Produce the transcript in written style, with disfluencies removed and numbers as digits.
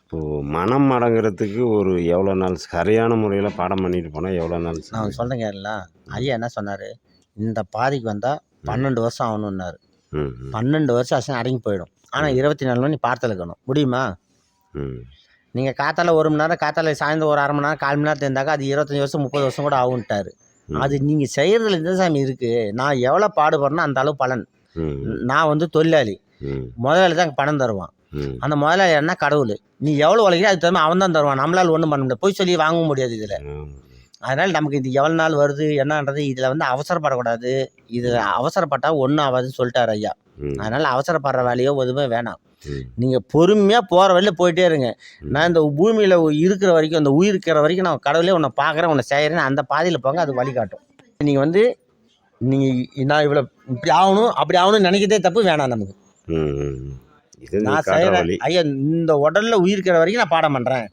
இப்போது மனம் அடங்குறதுக்கு ஒரு எவ்வளோ நாள் சரியான முறையில் பாடம் பண்ணிட்டு போனால் எவ்வளோ நாள் நான் சொல்கிறேன் கேளுங்களா. ஐயா என்ன சொன்னார், இந்த பாதைக்கு வந்தால் 12 வருஷம் ஆகணுன்னாரு. 12 வருஷம் ஆச்சுன்னா அடங்கி போயிடும். ஆனால் 24 மணி பார்த்தல் இருக்கணும். முடியுமா? நீங்கள் காத்தால 1 மணி நேரம், காத்தால சாயந்தரம் ஒரு 1/2 மணி நேரம், 1/4 மணி நேரத்தில் இருந்தாக்கா அது 25 வருஷம் 30 வருஷம் கூட ஆகுன்ட்டாரு. அது நீங்கள் செய்கிறதுல இந்த சாமி இருக்குது. நான் எவ்வளோ பாடுபடுறேனோ அந்த அளவு பலன். நான் வந்து தொழிலாளி, முதலாளி தான் பணம் தருவான். அந்த முதலாளி என்ன கடவுள். நீ எவ்வளோ உழைக்கிற அதுக்கு தகுந்த அவன் தான் தருவான். நம்மளால் ஒன்றும் பண்ண முடியாது. போய் சொல்லி வாங்க முடியாது இதில். அதனால் நமக்கு இது எவ்வளோ நாள் வருது என்னன்றது இதில் வந்து அவசரப்படக்கூடாது. இதில் அவசரப்பட்டால் ஒன்றும் ஆகாதுன்னு சொல்லிட்டார் ஐயா. அதனால் அவசரப்படுற வேலையோ எதுவுமே வேணாம். நீங்கள் பொறுமையாக போகிற வழியில் போயிட்டே இருங்க. நான் இந்த பூமியில் இருக்கிற வரைக்கும், அந்த உயிர் இருக்கிற வரைக்கும் நான் கடவுளே உன்னை பார்க்குறேன், உன்னை செய்கிறேன்னு அந்த பாதையில் போங்க. அது வழிகாட்டும். நீங்கள் வந்து நான் இவ்வளோ இப்படி ஆகணும் அப்படி ஆகணும்னு நினைக்கிறதே தப்பு. வேணாம் நமக்கு. நான் செய்கிறேன் ஐயா, இந்த உடலில் உயிர் இருக்கிற வரைக்கும் நான் பாடம் பண்ணுறேன்.